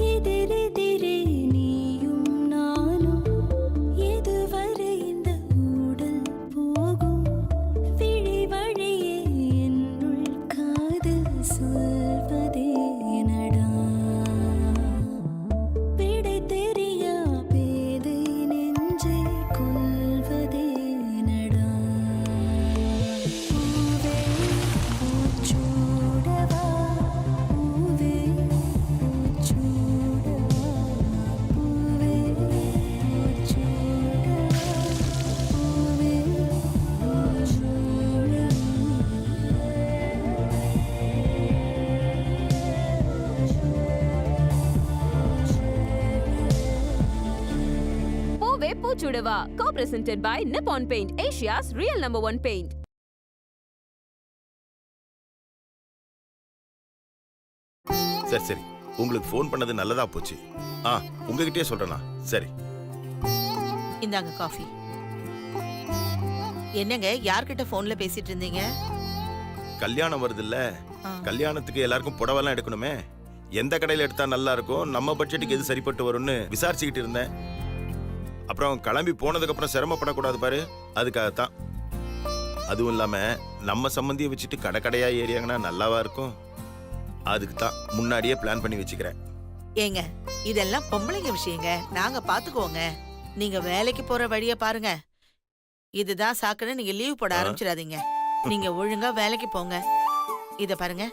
எதிரெதிரே நீயும் நானும் எதுவரை இந்த ஊடல் போகும் விழி வழியே என்னுள் காதல் சொல்வதே நடா விடை தெரியா பேதை நெஞ்சை கொள்வதே நடா பூவே பூச்சூடவா பூவே பூச்சூடவா பூவே பூச்சூடவா பூவே பூவே பூச்சுடவா co-presented by Nippon Paint, Asia's real #1 paint. சரி சரி, உங்களுக்கு ஃபோன் பண்ணது நல்லதா போச்சு. உங்ககிட்டயே சொல்றேனா? சரி. இந்தாங்க காஃபி. என்னங்க யார்கிட்ட போன்ல பேசிட்டு இருந்தீங்க? கல்யாணம் வருதுல்ல, கல்யாணத்துக்கு எல்லாருக்கும் புடவெல்லாம் எடுக்கணுமே. எந்த கடையில எடுத்தா நல்லா இருக்கும், நம்ம பட்ஜெட்டுக்கு எது சரிப்பட்டு வரும்னு விசாரிச்சுக்கிட்டு இருந்தேன். அப்புறம் கிளம்பி போனதுக்கு அப்புறம் சிரமப்படக்கூடாது பாரு, அதுக்காகத்தான். அதுவும் இல்லாம நம்ம சம்பந்தியை வச்சுட்டு கடை கடையா ஏறியாங்கன்னா நல்லாவா இருக்கும். அதுக்கு தான் முன்னாடியே பிளான் பண்ணி வச்சுக்கிறேன். ஏங்க இதெல்லாம் பொம்பளைங்க விஷயங்க, நாங்க பாத்துக்குவோங்க. நீங்க வேலைக்கு போற வழிய பாருங்க. இதுதான் சாக்குன்னு நீங்க லீவ் போட ஆரம்பிச்சிடாதீங்க. நீங்க ஒழுங்கா வேலைக்கு போங்க. இத பாருங்க,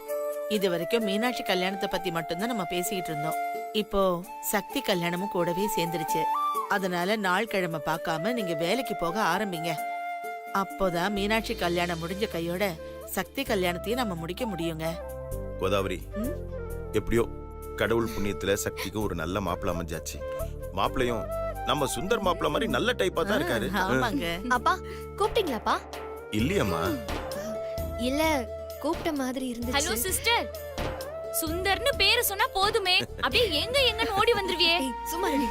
இது வரைக்கும் மீனாட்சி கல்யாணத்தை பத்தி மட்டும்தான் நம்ம பேசிக்கிட்டு இருந்தோம். இப்போ சக்தி கல்யாணமும் கூடவே சேர்ந்துருச்சு. அதனால நாள் கிழமை பார்க்காம நீங்க வேலைக்கு போக ஆரம்பிங்க. அப்போதான் மீனாட்சி கல்யாணம் முடிஞ்ச கையோட சக்தி கல்யாணத்தையும் நம்ம முடிக்க முடியுங்க. கோதாவரி, எப்படியோ கடவுள் புண்ணியத்துல சக்திக்கு ஒரு நல்ல மாப்பிள்ள அமைஞ்சாச்சு. மாப்பிள்ளையும் நம்ம சுந்தர் மாப்பிள்ள மாதிரி நல்ல டைப்பா தான் இருக்காரு. ஆமாங்க. அப்பா கூப்பிட்டீங்களாப்பா? இல்லையம்மா. இல்ல கூப்பிட்ட மாதிரி இருந்துச்சு. ஹலோ சிஸ்டர், சுந்தர்னு பேரு சொன்னா போதுமே, அப்படியே எங்க எங்கன்னு ஓடி வந்துருவியே. சும்மா ரெடி.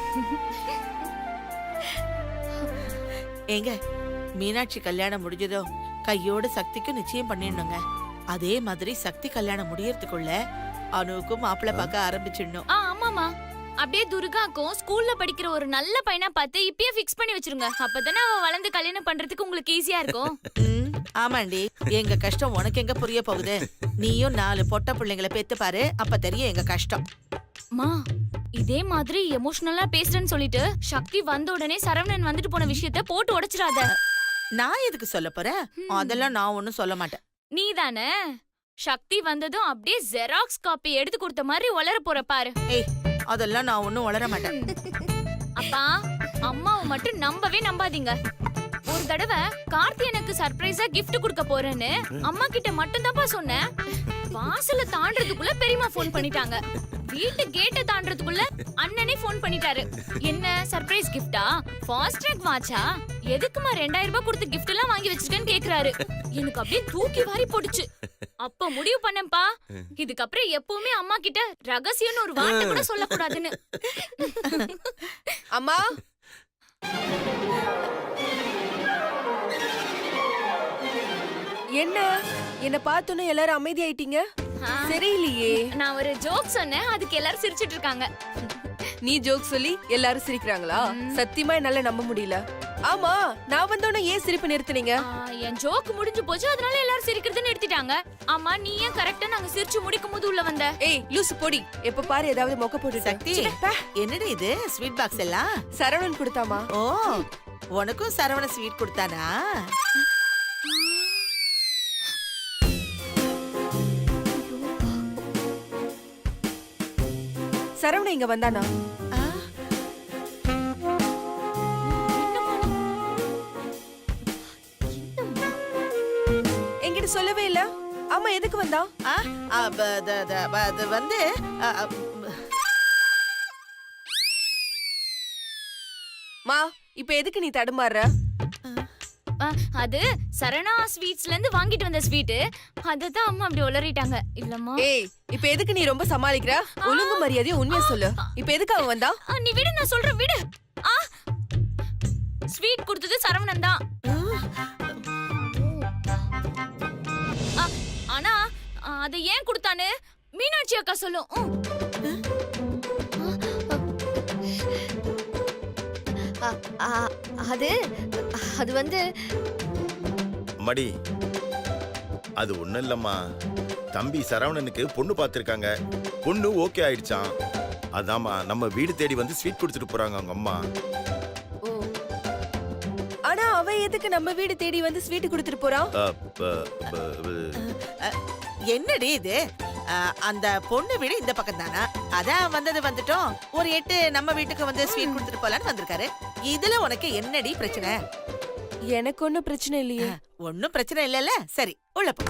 ஏங்க மீனாட்சி கல்யாணம் முடிஞ்சதோ கையோட சக்திக்கும் நிச்சயம் பண்ணிடணுங்க. அதே மாதிரி சக்தி கல்யாணம் முடியறதுக்குள்ள அனுவுக்கும் மாப்பிள்ள பார்க்க ஆரம்பிச்சிடணும். ஆமாமா, அப்படியே துர்காக்கும் ஸ்கூல்ல படிக்கிற ஒரு நல்ல பையனா பார்த்து இப்பயே ஃபிக்ஸ் பண்ணி வச்சிருங்க. அப்பதானே அவ வளர்ந்து கல்யாணம் பண்றதுக்கு உங்களுக்கு ஈஸியா இருக்கும். ஆமாண்டி, எங்க கஷ்டம் உனக்கு எங்க புரிய போகுது? நீயும் 4 பொட்ட பிள்ளைங்களை பெத்து பாரு, அப்ப தெரியும் எங்க கஷ்டம். மா, இதே மாதிரி எமோஷனலா பேசுறேன்னு சொல்லிட்டு சக்தி வந்த உடனே சரவணன் வந்துட்டு போன விஷயத்த போட்டு உடைச்சிடாத. நான் எதுக்கு சொல்ல போறேன்? அதெல்லாம் நான் ஒண்ணும் சொல்ல மாட்டேன். நீதானே சக்தி வந்ததும் அப்படியே ஜெராக்ஸ் காப்பி எடுத்து கொடுத்த மாதிரி வளர போற பாரு. ஏய், அதெல்லாம் நான் ஒண்ணும் வளர மாட்டேன். அப்பா, அம்மாவை மட்டும் நம்பவே நம்பாதீங்க. ஒரு தடவை கார்த்தி எனக்கு சர்ப்ரைஸா கிஃப்ட் கொடுக்க போறேன்னு அம்மா கிட்ட மட்டும் தான்ப்பா சொன்னேன். வாசல தாண்டறதுக்குள்ள பெரியம்மா ஃபோன் பண்ணிட்டாங்க. வீட்டு கேட்ட தாண்டறதுக்குள்ள அண்ணனே ஃபோன் பண்ணிட்டாரு. என்ன சர்ப்ரைஸ் கிஃப்டா? ஃபாஸ்ட் ட்ராக் வாட்சா? எதுக்குமா 2000 ரூபாய் கொடுத்து கிஃப்ட் எல்லாம் வாங்கி வச்சிருக்கேன்னு கேக்குறாரு. எனக்கு அப்படியே தூக்கி வாரி போடுச்சு. அப்ப முடிவு பண்ணேன்ப்பா, இதுக்கப்புறம் எப்பவுமே அம்மா கிட்ட ரகசியம்னு ஒரு வார்த்தை கூட சொல்லக்கூடாதுன்னு. அம்மா, என்ன பார்த்தோன்னே எல்லாரும் அமைதியாயிட்டீங்க? சரியில்லையே. நான் ஒரு ஜோக் சொன்னேன், அதுக்கு எல்லாரும் சிரிச்சிட்டு இருக்காங்க. நீ ஜோக் சொல்லி எல்லாரும் சிரிக்கிறாங்களா? சத்தியமா என்னால நம்ப முடியல. ஆமா, நான் வந்தோன்னே ஏன் சிரிப்பு நிறுத்துனீங்க? என் ஜோக் முடிஞ்சு போச்சு, அதனால எல்லாரும் சிரிக்கிறத நிறுத்திட்டாங்க. ஆமா, நீ ஏன் கரெக்டா நாங்க சிரிச்சு முடிக்கும் போது உள்ள வந்த? ஏய் லூசு பொடி, எப்ப பாரு ஏதாவது மொக்க போட்டு. சக்தி, என்னடி இது ஸ்வீட் பாக்ஸ் எல்லாம்? சரவணன் கொடுத்தாமா? ஓ, உனக்கும் சரவண ஸ்வீட் கொடுத்தானா? சரவணன் இங்க வந்தானா? என்கிட்ட சொல்லவே இல்ல. ஆமா, எதுக்கு வந்தா? அது வந்து மா, இப்ப எதுக்கு நீ தடுமாறுற? அது சரணா ஸ்வீட்ஸ்ல இருந்து வாங்கிட்டு வந்த ஸ்வீட். அததான் அம்மா அப்படி உளறிட்டாங்க. இல்லம்மா. ஏய், இப்ப எதுக்கு நீ ரொம்ப சமாளிக்கிற? ஒழுங்கு மரியாதையா உண்மையா சொல்லு. இப்ப எதுக்கு அவன் வந்தா? நீ விடு, நான் சொல்றேன், விடு. ஸ்வீட் கொடுத்தது சரவணன் தான். ஆனா அதை ஏன் கொடுத்தான்னு மீனாட்சி அக்கா சொல்லும். ஆ, அது அது வந்து மடி அது ஒண்ணும் இல்லம்மா, தம்பி சரவணனுக்கு பொண்ணு பார்த்திருக்காங்க, பொண்ணு ஓகே ஆயிடுச்சான். அதாம்மா நம்ம வீடு தேடி வந்து ஸ்வீட் கொடுத்துட்டு போறாங்க அவங்க அம்மா. ஓ. ஆனா அவ எதுக்கு நம்ம வீடு தேடி வந்து ஸ்வீட் கொடுத்துட்டு போறான்? என்னடி இது? அந்த பொண்ணு வீடு இந்த பக்கம் தானா? அதான் வந்துட்டோம். ஒரு 8 நம்ம வீட்டுக்கு வந்து ஸ்வீட் கொடுத்துட்டு போலான்னு வந்திருக்காரு. இதுல உனக்கு என்னடி பிரச்சனை? எனக்கு ஒண்ணும் பிரச்சனை இல்லையே. ஒன்னும் பிரச்சனை இல்லல்ல. சரி உள்ள போ.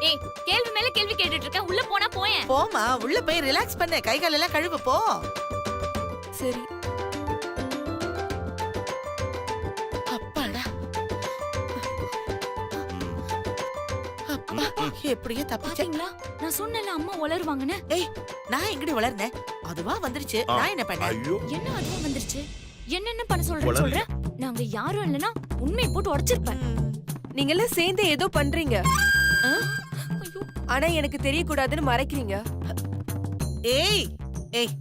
ஏய், கேள்வி மேல கேள்வி கேட்டுட்டு இருக்க. உள்ள போனா போயேன். போமா, உள்ள போய் ரிலாக்ஸ் பண்ணு, கை கால் எல்லாம் கழுவு போ. சரி. அப்பாடா, அப்பா, எப்படியோ தப்பிச்சேன். பாத்தீங்களா, நான் சொன்னல அம்மா உளருவாங்கன்னு. ஏய், நான் எங்கடி வளர்ந்தேன்? அதுவா வந்துருச்சு. நான் என்ன பண்ணேன்? ஐயோ, என்ன அதுவா வந்துருச்சு? என்னென்ன பண்ண சொல்றேன்? நாங்க யாரும் இல்லனா உண்மையை போட்டு உடைச்சிருப்பேன். நீங்க எல்லாம் சேர்ந்து ஏதோ பண்றீங்க. ஐயோ, ஆனா எனக்கு தெரியக்கூடாதுன்னு மறைக்கிறீங்க. ஏய் ஏய்,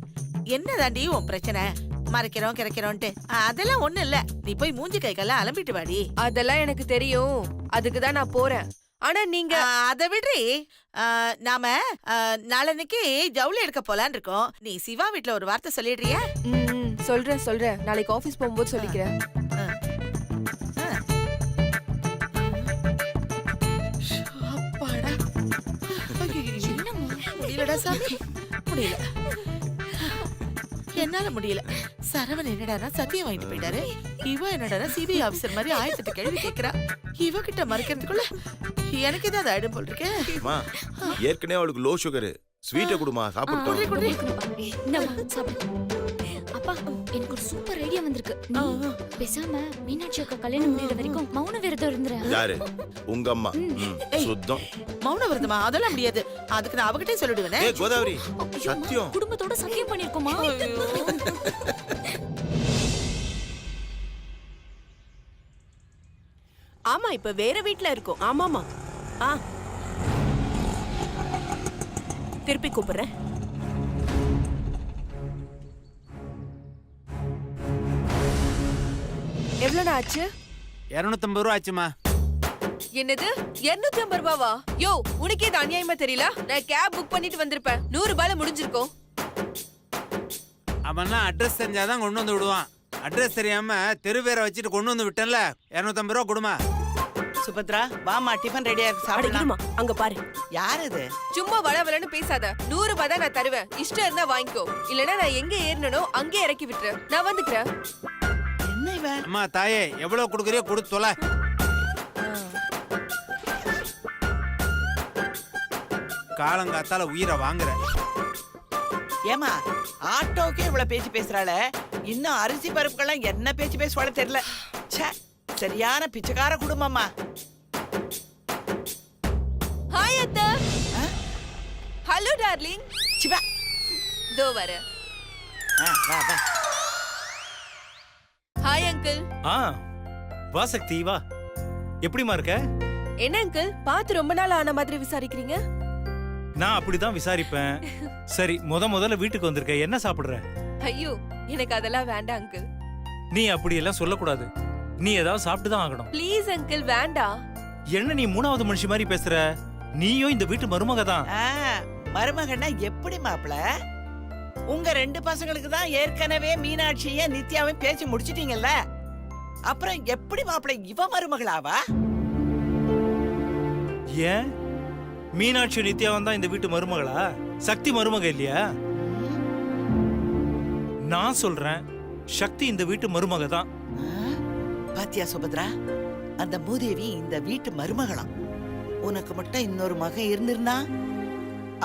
என்னதாண்டி உன் பிரச்சனை? மறைக்கிறோம் கிறைக்கிறோன்ட்டு அதெல்லாம் ஒண்ணு இல்ல. நீ போய் மூஞ்சி கை கால அலம்பிட்டு வாடி. அதெல்லாம் எனக்கு தெரியும். அதுக்கு தான் நான் போறேன். ஆனா நீங்க அதை விடுறி. நாம நாளன்னைக்கு ஜவுளி எடுக்க போலான்னு இருக்கோம். நீ சிவா வீட்ல ஒரு வார்த்தை சொல்லிடுறியா? சொல்றேன். நாளைக்கு ஆபீஸ் போகும்போது சொல்லிக்கிறேன். அப்பாடா, முடியலடா சாமி, முடியல. என்னால முடியல. சரவன் என்னடா சத்தியம் வாங்கிட்டு போயிட்டாரு. இவ என்னடா சிபிஐ ஆபீசர் மாதிரி 1008 கேள்வி கேக்குறா. இவகிட்ட மறைக்கிறதுக்குள்ள எனக்கு ஏதாவது ஆயிடும் போல் இருக்கே. அம்மா, ஏற்கனவே அவளுக்கு லோ சுகர், ஸ்வீட்டை கொடுமா சாப்பிட்டு. இந்தாம்மா, சாப்பிடு. அப்பா, எனக்கு ஒரு சூப்பர் ஐடியா வந்திருக்கு. நீ பேசாம மீனாட்சி அக்கா கல்யாணம் முடியற வரைக்கும் மௌன விரதம் இருந்துற. யாரு? உங்க அம்மா. சுத்தம். மௌன விரதமா? அதெல்லாம் முடியாது. அதுக்கு நான் அவகிட்டே சொல்லிடுவேனே. ஏய் கோதாவரி, சத்தியம். குடும்பத்தோட சத்தியம் பண்ணிருக்கோமா? ஆமா, இப்ப வேற வீட்ல இருக்கோம். ஆமாமா. திருப்பி கூப்பிடுறேன். எவ்வளவு ஆச்சு? 250 ரூபா ஆச்சுமா. என்னது 250 ரூபாவா? யோ, உனக்கே இது அநியாயமா தெரியல? நான் கேப் புக் பண்ணிட்டு வந்திருப்பேன். 100 ரூபாயில முடிஞ்சிருக்கும். அவன்னா அட்ரஸ் தெரிஞ்சாதான் கொண்டு வந்து விடுவான். அட்ரஸ் தெரியாம தெரு வேற வச்சுட்டு கொண்டு வந்து விட்டேன்ல. 250 ரூபா கொடுமா. சுபத்ரா, வாமா, டிஃபன் ரெடியா இருக்கு, சாப்பிடலாமா? அங்க பாரு. யார் இது? சும்மா வளவலன்னு பேசாத. 100 ரூபாய் தான் நான் தருவேன். இஷ்டம் இருந்தா வாங்கிக்கோ, இல்லனா நான் எங்க ஏறனோ அங்கே இறக்கி விட்டுரு. நான் வந்துக்கிறேன். என்ன இவன்? அம்மா தாயே, எவ்வளவு கொடுக்குறியோ கொடுத்து தொலை. காலங்காத்தால உயிரை வாங்குற. ஏமா, ஆட்டோக்கே இவ்வளவு பேச்சு பேசுறாள, இன்னும் அரிசி பருப்புக்கெல்லாம் என்ன பேச்சு பேசுவாள தெரியல. ச்சே, சரியான பிச்சைக்கார குடும்பமா. ஹாய் அத்தை. Hello darling. சிவா, தோ வர. வா வா. Hi uncle. வா சக்தி, வா. எப்படிமா இருக்க? என்ன அங்கிள், பார்த்து ரொம்ப நாள் ஆன மாதிரி விசாரிக்கிறீங்க? நான் அப்படிதான் விசாரிப்பேன். சரி, முதல்ல வீட்டுக்கு வந்திருக்க, என்ன சாப்பிடுற? ஐயோ, எனக்கு அதெல்லாம் வேண்டாம் அங்கிள். நீ அப்படி எல்லாம் சொல்லக்கூடாது. நீ ஏதாவது சாப்பிட்டு தான் ஆகணும். ப்ளீஸ் அங்கிள், வேண்டாம். என்ன நீ 3வது மனுஷி மாதிரி பேசுற? நீயும் இந்த வீட்டு மருமக தான். மருமகன்னா எப்படி மாப்பிள? உங்க 2 பசங்களுக்கு தான் ஏற்கனவே மீனாட்சிய நித்யாவையும் பேசி முடிச்சிட்டீங்கல்ல. அப்புறம் எப்படி மாப்பிள இவ மருமகளாவா? ஏன் மீனாட்சி நித்யாவும் தான் இந்த வீட்டு மருமகளா? சக்தி மருமக இல்லையா? நான் சொல்றேன், சக்தி இந்த வீட்டு மருமக தான். பாத்தியா சுபத்ரா, அந்த மூதேவி இந்த வீட்டு மருமகளாம். உனக்கு மட்டும் இன்னொரு மகன் இருந்திருந்தா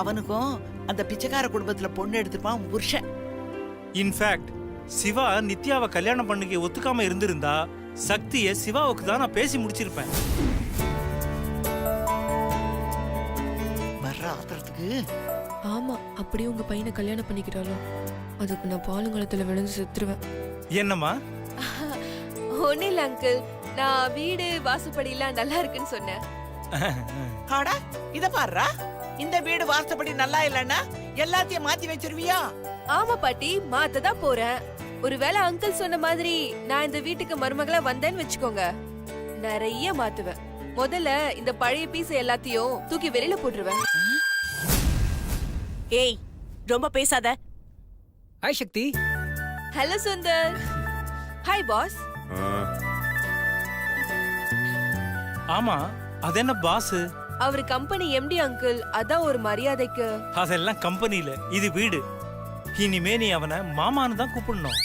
அவனுக்கும் அந்த பிச்சைக்கார குடும்பத்துல பொண்ணு எடுத்துப்பான் புருஷன். இன்ஃபேக்ட் சிவா நித்யாவை கல்யாணம் பண்ணிக்க ஒத்துக்காம இருந்திருந்தா சக்தியை சிவாவுக்கு தான் நான் பேசி முடிச்சிருப்பேன். வர்ற ஆத்திரத்துக்கு. ஆமா, அப்படியே உங்க பையனை கல்யாணம் பண்ணிக்கிட்டாலும் அதுக்கு நான் பாலுங்கலத்துல விழுந்து செத்துருவேன். என்னம்மா? ஒன்னும் இல்ல அங்கிள், நான் வீடு வாசப்படியெல்லாம் நல்லா இருக்குன்னு சொன்னேன். ஆடா, இத பாருடா. இந்த வீடு வாஸ்துபடி நல்லா இல்லன்னா எல்லாத்தையும் மாத்தி வச்சிருவியா? ஆமா பாட்டி, மாத்ததான் போறேன். ஒருவேளை அங்கிள் சொன்ன மாதிரி நான் இந்த வீட்டுக்கு மருமகளா வந்தேன்னு வச்சுக்கோங்க, நிறைய மாத்துவேன். முதல்ல இந்த பழைய பீஸ் எல்லாத்தையும் தூக்கி வெளியில போட்டுருவேன். ஏய் ரொம்ப பேசாத. Hi Shakti. Hello Sundar. Hi boss. ஆமா, அது என்ன பாஸ்? அவர் கம்பெனி எம்டி அங்கிள், அதான் ஒரு மரியாதைக்கு. அதெல்லாம் கம்பெனில, இது வீடு. இனிமே நீ அவனை மாமான்னு தான் கூப்பிடணும்.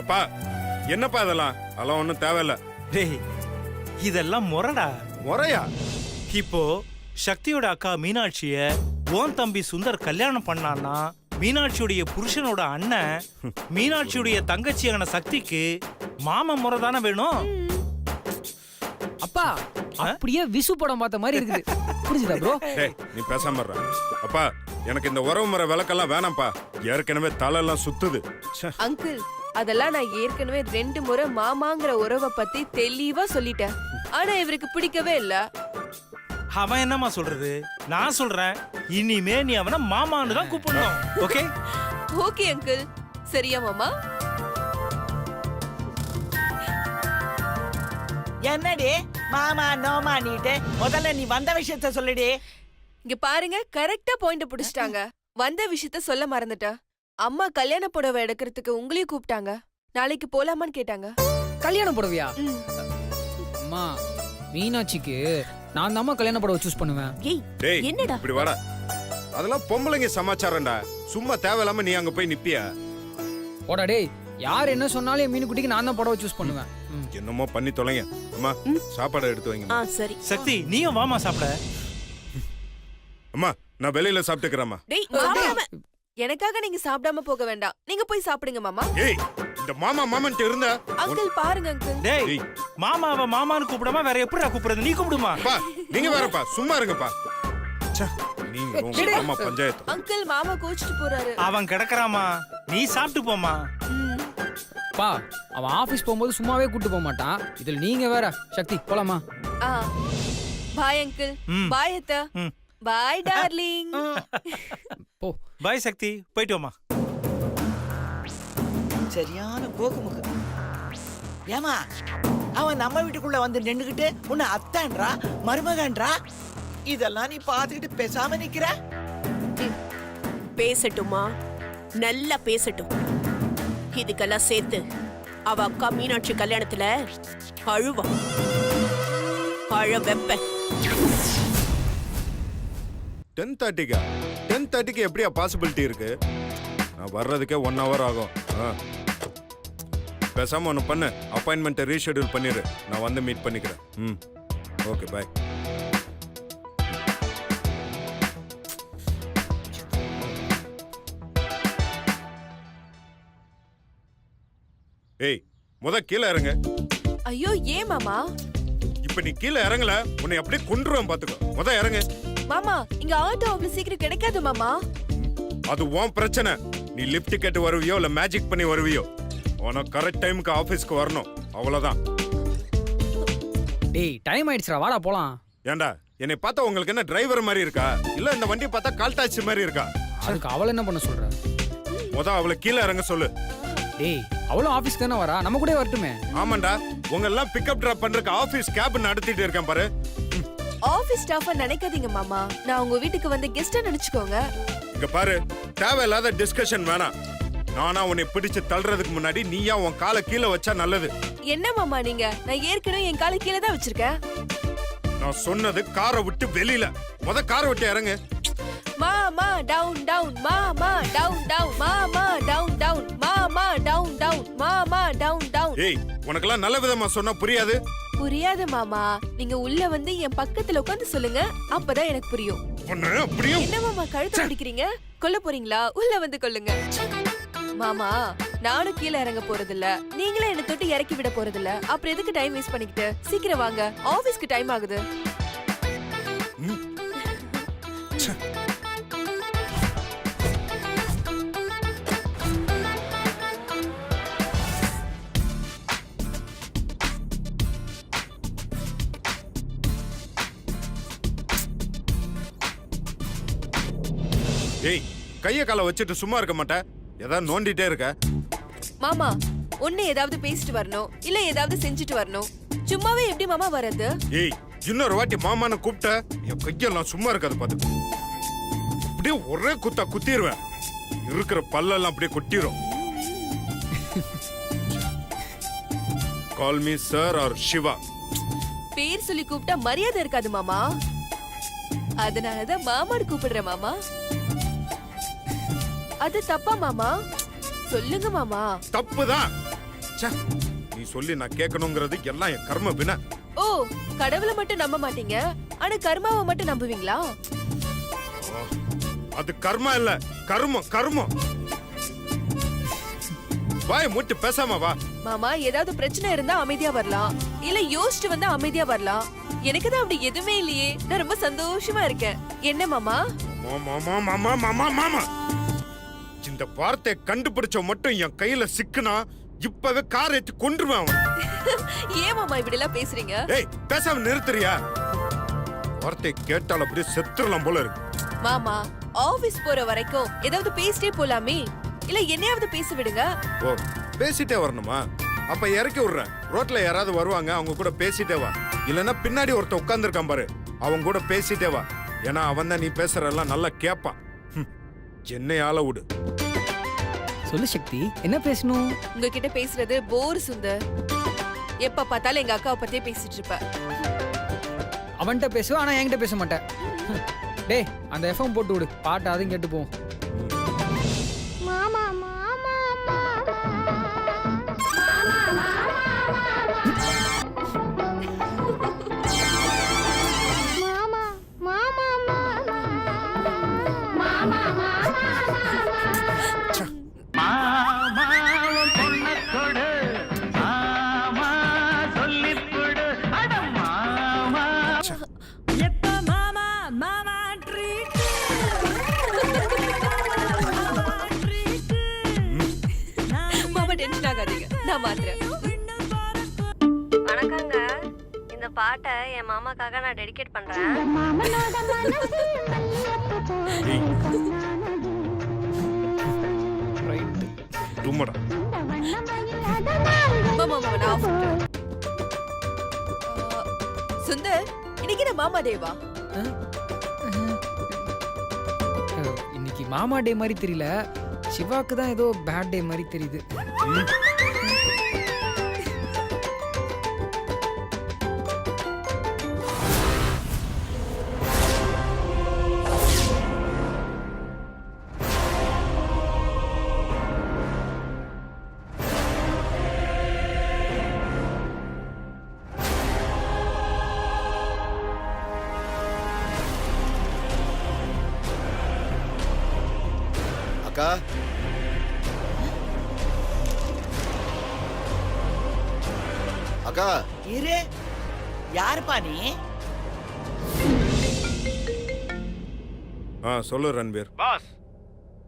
அப்பா என்னப்பா இதெல்லாம்? அதெல்லாம் ஒண்ணும் தேவையில்ல. டேய், இதெல்லாம் முறைடா. முறையா? இப்போ சக்தியோட அக்கா மீனாட்சிய உன் தம்பி சுந்தர் கல்யாணம் பண்ணான்னா, மீனாட்சியுடைய புருஷனோட அண்ணன் மீனாட்சியுடைய தங்கச்சியான சக்திக்கு மாமா முறை தானே வேணும். அப்பா அப்படியே விசு படம் பார்த்த மாதிரி இருக்குது. புரிஞ்சுதா ப்ரோ? டேய் நீ பேசாம இருடா. அப்பா எனக்கு இந்த உறவு முறை விளக்கெல்லாம் வேணாம்ப்பா. ஏற்கனவே தலையெல்லாம் சுத்துது. ச்சே. அங்கிள், அதெல்லாம் நான் ஏற்கனவே 2 முறை மாமாங்கிற உறவை பத்தி தெளிவா சொல்லிட்டேன். ஆனா இவருக்கு பிடிக்கவே இல்ல. அவன் என்னமா சொல்றது? நான் சொல்றேன், இனிமே நீ அவனை மாமான்னு தான் கூப்பிடணும். ஓகே? Okay uncle. சரியா மாமா? என்னடி மாமா நோமா நீட்டு? முதல்ல நீ வந்த விஷயத்த சொல்லுடி. இங்க பாருங்க, கரெக்டா பாயிண்ட் புடிச்சிட்டாங்க. வந்த விஷயத்த சொல்ல மறந்துட்டேன். அம்மா கல்யாண புடவை எடுக்கிறதுக்கு உங்களையும் கூப்பிட்டாங்க. நாளைக்கு போலாமான்னு கேட்டாங்க. கல்யாண புடவையா? ம். அம்மா மீனாட்சிக்கு நான் தான் கல்யாண புடவை சூஸ் பண்ணுவேன். ஏய் டேய் என்னடா? இப்படி வாடா. அதெல்லாம் பொம்பளைங்க சமாச்சாரம்டா. சும்மா தேவையில்லாம நீ அங்க போய் நிப்பியா? போடா டேய், யார் என்ன சொன்னாலும் என் மீனுக்குட்டிக்கு நான் தான் புடவை சூஸ் பண்ணுவேன். என்னமோ பண்ணி தொலைங்க. அம்மா சாப்பாடு எடுத்து வைங்க. சரி. சக்தி, நீயும் வாமா சாப்பிட. அம்மா நான் வெளியில சாப்பிட்டுக்கிறேம்மா. டேய் மாமா, எனக்காக நீங்க சாப்பிடாம போக வேண்டாம். நீங்க போய் சாப்பிடுங்க மாமா. ஏய் இந்த மாமா மாமன்ட்டு இருந்த அங்கிள் பாருங்க அங்கிள். டேய், ஏய். மாமாவை மாமான்னு கூப்பிடாம வேற எப்படிடா கூப்பிடுறது? நீ கூப்பிடுமா? பா நீங்க வேறப்பா சும்மா இருங்கப்பா. ச்சே, நீங்க உங்க மாமா பஞ்சாயத்து. அங்கிள் மாமா கோச்சிட்டு போறாரு. அவன் கிடக்குறாமா, நீ சாப்பிட்டு போமா. பா அவன் ஆபீஸ் போகும்போது சும்மாவே கூட்டு போக மாட்டான். இதுல நீங்க வேற. சக்தி போலாமா? Bye uncle. ம். பாய் அத்தை. ம். பாய் டார்லிங். போ. பாய் சக்தி, போயிட்டு வாமா. சரியான கோக்குமுக்கு. ஏமா அவன் நம்ம வீட்டுக்குள்ள வந்து நின்னுகிட்டு உன்னை அத்தான்றா மருமகன்றா. இதெல்லாம் நீ பாத்துக்கிட்டு பேசாம நிக்கிற? பேசட்டுமா? நல்லா பேசட்டும். இதுக்கெல்லாம் சேர்த்து அவ அக்கா மீனாட்சி கல்யாணத்துல அழுவா. அழ வெப்ப. 10:30க்கா? 10:30க்கு எப்படியா பாசிபிலிட்டி இருக்கு? நான் வர்றதுக்கே 1 hour ஆகும். பேசாம ஒன்று பண்ணு, அப்பாயின்மெண்ட்டை ரீஷெடியூல் பண்ணிடு. நான் வந்து மீட் பண்ணிக்கிறேன். ம் ஓகே பாய். ஏய் கீழே இறங்க. ஐயோ ஏன் மாமா? இப்ப நீ கீழே இறங்கல உன்னை அப்படியே கொன்றுவேன் பாத்துக்கோ. இறங்க. மாமா இங்க ஆட்டோ அவ்வளவு சீக்கிரம் கிடைக்காது மாமா. அது உன் பிரச்சனை. நீ லிஃப்ட் கேட்டு வருவியோ இல்ல மேஜிக் பண்ணி வருவியோ, ஆனா கரெக்ட் டைமுக்கு ஆபீஸ்க்கு வரணும். அவ்வளவுதான். டேய் டைம் ஆயிடுச்சுடா, வாடா போலாம். ஏண்டா என்னை பார்த்தா உங்களுக்கு என்ன டிரைவர் மாதிரி இருக்கா, இல்ல இந்த வண்டியை பார்த்தா கால் டாக்ஸி மாதிரி இருக்கா? அதுக்கு அவளை என்ன பண்ண சொல்ற? அவளை கீழே இறங்க சொல்லு. டேய் அவளும் ஆபீஸ்க்கு தானே வரா, நம்ம கூட வரட்டுமே. ஆமாண்டா, உங்க எல்லாம் பிக்கப் டிராப் பண்றதுக்கு ஆபீஸ் கேப் நடத்திட்டு இருக்கேன் பாரு. ஆபீஸ் ஸ்டாஃபா நினைக்காதீங்க மாமா. நான் உங்க வீட்டுக்கு வந்து கெஸ்டா நினைச்சுக்கோங்க. இங்க பாரு, தேவையில்லாத டிஸ்கஷன் வேணாம். நானா உன்னை பிடிச்சு தள்ளுறதுக்கு முன்னாடி நீயா உன் காலை கீழே வச்சா நல்லது. என்ன மாமா நீங்க? நான் ஏற்கனவே என் காலை கீழே தான் வச்சிருக்கேன். நான் சொன்னது காரை விட்டு வெளியில. காரை விட்டு இறங்கு. மாமா டவுன் டவுன், மாமா டவுன் டவுன், மாமா டவுன் டவுன், மாமா டவுன் டவுன், மாமா டவுன் டவுன். ஏய் உனக்கெல்லாம் நல்ல விதமா சொன்னா புரியாது. புரியாது மாமா. நீங்க உள்ள வந்து என் பக்கத்துல உட்கார்ந்து சொல்லுங்க, அப்பதான் எனக்கு புரியும். என்ன மாமா கழுத்து பிடிக்கிறீங்க? கொல்ல போறீங்களா? உள்ள வந்து கொல்லுங்க. மாமா நானும் கீழே இறங்க போறதில்ல, நீங்களே என்ன தொட்டு இறக்கி விட போறதில்ல. அப்புறம் எதுக்கு டைம் வேஸ்ட் பண்ணிக்கிட்டு? சீக்கிரம் வாங்க, ஆபீஸ்க்கு டைம் ஆகுது. ஏய் கைய காலை வச்சுட்டு சும்மா இருக்க மாட்டேன், ஏதாவது நோண்டிட்டே இருக்க. மாமா ஒண்ணு ஏதாவது பேசிட்டு வரணும் இல்ல ஏதாவது செஞ்சுட்டு வரணும். சும்மாவே எப்படி மாமா வர்றது? ஏய் இன்னொரு வாட்டி மாமான்னு கூப்பிட்ட என் கையெல்லாம் சும்மா இருக்காது பாத்து. அப்படியே ஒரே குத்தா குத்திடுவேன், இருக்கிற பல்லெல்லாம் அப்படியே கொட்டிரும். Call me sir R Siva. பேர் சொல்லி கூப்பிட்டா மரியாதை இருக்காது மாமா, அதனாலதான் மாமான்னு கூப்பிடுறேன் மாமா. அது தப்பா மாமா? சொல்லுங்க மாமா. தப்புதான். ச்சே, நீ சொல்லி நான் கேட்கணுங்கிறது எல்லாம் என் கர்ம வின. ஓ, கடவுளை மட்டும் நம்ப மாட்டீங்க, ஆனா கர்மாவை மட்டும் நம்புவீங்களா? அது கர்மா இல்ல, கர்மம் கர்மம். வாய் மூட்டு பேசாம வா. மாமா ஏதாவது பிரச்சனை இருந்தா அமைதியா வரலாம், இல்ல யோசிச்சுட்டு வந்தா அமைதியா வரலாம். எனக்கு தான் அப்படி எதுவுமே இல்லையே, நான் ரொம்ப சந்தோஷமா இருக்கேன். என்ன மாமா? மாமா மாமா மாமா மாமா, இந்த வார்த்தையை கண்டுபிடிச்ச மட்டும் என் கையில சிக்குனா இப்பவே கார் ஏத்தி கொன்றுவேன் அவன். ஏன் மாமா இப்படி எல்லாம் பேசுறீங்க? ஏய் பேசாம நிறுத்துறியா? வார்த்தை கேட்டால் அப்படியே செத்துறலாம் போல இருக்கு. மாமா ஆபீஸ் போற வரைக்கும் ஏதாவது பேசிட்டே போலாமே, இல்ல என்னையாவது பேச விடுங்க. ஓ பேசிட்டே வரணுமா? அப்ப இறக்கி விடுறேன். ரோட்ல யாராவது வருவாங்க, அவங்க கூட பேசிட்டே வா. இல்லன்னா பின்னாடி ஒருத்த உட்கார்ந்துருக்கான் பாரு, அவங்க கூட பேசிட்டே வா. ஏன்னா அவன் தான் நீ பேசுறதெல்லாம் நல்லா கேட்பான். என்னை ஆள விடு. சொல்லு சக்தி, என்ன பேசணும்? உங்ககிட்ட பேசுறது போர் சுந்தர். எப்ப பார்த்தாலும் எங்க அக்காவை பத்தியே பேசிட்டு இருப்ப. அவன்கிட்ட பேசுவேன், ஆனா என்கிட்ட பேச மாட்டேன். டேய் அந்த எஃப்எம் போட்டு விடு, பாட்டு அதையும் கேட்டு போவோம். மாமா மாமா மாமா டென்ஷன் ஆகாதீங்க, நான் மாத்துறேன். வணக்கங்க, இந்த பாட்டை என் மாமாக்காக நான் டெடிகேட் பண்றேன். தும்மடா. மாமா மாமா நான் ஆஃப் பண்றேன். சுந்தர், இன்னைக்கு என்ன மாமா டேவா? இன்னைக்கு மாமா டே மாதிரி தெரியல, சிவாக்கு தான் ஏதோ பேட் டே மாதிரி தெரியுது. அக்கா அக்கா இரு, யாருப்பா நீ? சொல்லு ரன்வீர். பாஸ்,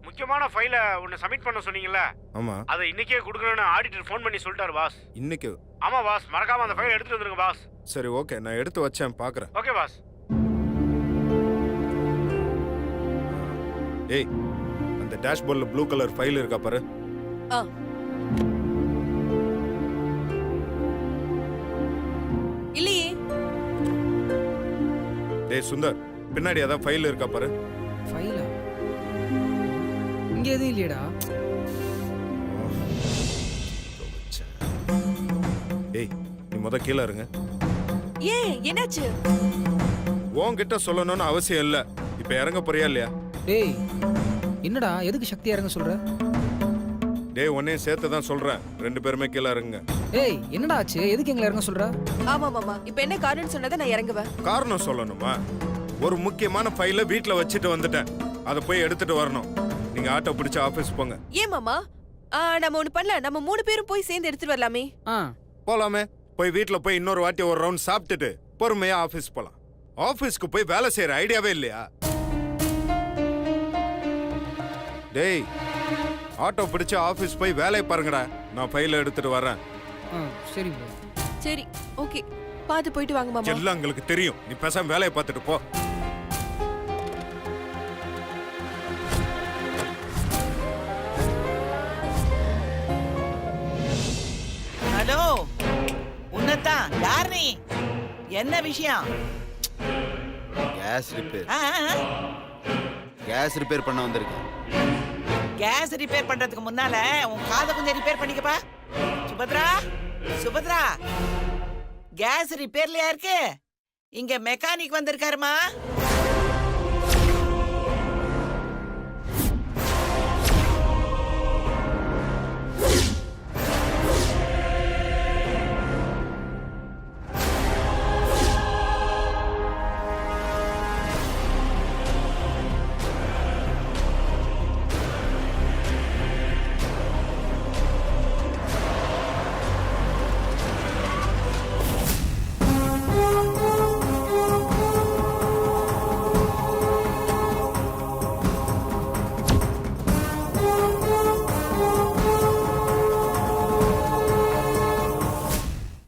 முக்கியமான ஃபைலை ஒன்னு சப்மிட் பண்ண சொன்னீங்கல்ல, ஆமா அதை இன்னைக்கே கொடுக்கணும்னு ஆடிட்டர் ஃபோன் பண்ணி சொல்லிட்டாரு பாஸ். இன்னைக்கு? ஆமா பாஸ், மறக்காம அந்த ஃபைலை எடுத்துட்டு வந்துருங்க பாஸ். சரி ஓகே, நான் எடுத்து வச்சேன், பாக்குறேன். Okay boss. ஏய் அந்த டேஷ்போர்ட்ல ப்ளூ கலர் ஃபைல் இருக்கா பாரு. இல்லையே. டேய் சுந்தர், பின்னாடி ஏதாவது ஃபைல் இருக்கா பாரு. ஃபைலா? இங்க எதுவும் இல்லையடா. ஏய் நீ முத கீழே இருங்க. ஏன் என்னாச்சு? உன்கிட்ட சொல்லணும்னு அவசியம் இல்ல, இப்ப இறங்க போறியா இல்லையா? டேய் என்னடா, எதுக்கு சக்தி இறங்க சொல்ற? டேய் உன்னையும் சேர்த்து தான் சொல்றேன், ரெண்டு பேருமே கீழே இறங்குங்க. ஏய் என்னடா ஆச்சு, எதுக்கு எங்களை இறங்க சொல்ற? ஆமா மாமா, இப்ப என்ன காரணம் சொன்னதை நான் இறங்குவேன். காரணம் சொல்லணுமா? ஒரு முக்கியமான ஃபைல வீட்ல வச்சுட்டு வந்துட்டேன், அதை போய் எடுத்துட்டு வரணும். நீங்க ஆட்டோ பிடிச்சு ஆபீஸ் போங்க. ஏன் மாமா? நம்ம ஒண்ணு பண்ணல, நம்ம 3 பேரும் போய் சேர்ந்து எடுத்துட்டு வரலாமே. போலாமே. போய் வீட்ல போய் இன்னொரு வாட்டி ஒரு ரவுண்ட் சாப்பிட்டுட்டு பொறுமையா ஆபீஸ் போலாம். ஆபீஸ்க்கு போய் வேலை செய்யற ஐடியாவே இல்லையா? டேய் ஆட்டோ பிடிச்சு ஆபீஸ் போய் வேலையை பாருங்கடா, நான் ஃபைல எடுத்துட்டு வரேன். சரி ப்ரோ. சரி ஓகே, பாத்து போயிட்டு வாங்க மாமா. எல்லாம் உங்களுக்கு தெரியும், நீ பேசாம வேலையை பார்த்துட்டு போ. என்ன விஷயம்? Gas repair. ஆ, ஆ, ஆ. கேஸ் ரிப்பேர் பண்ண வந்திருக்கேன். கேஸ் ரிப்பேர் பண்றதுக்கு முன்னால உன் காதை கொஞ்சம் ரிப்பேர் பண்ணிக்கப்பா. சுபத்ரா, சுபத்ரா, கேஸ் ரிப்பேர்லயா இருக்கு? இங்க மெக்கானிக் வந்திருக்காருமா.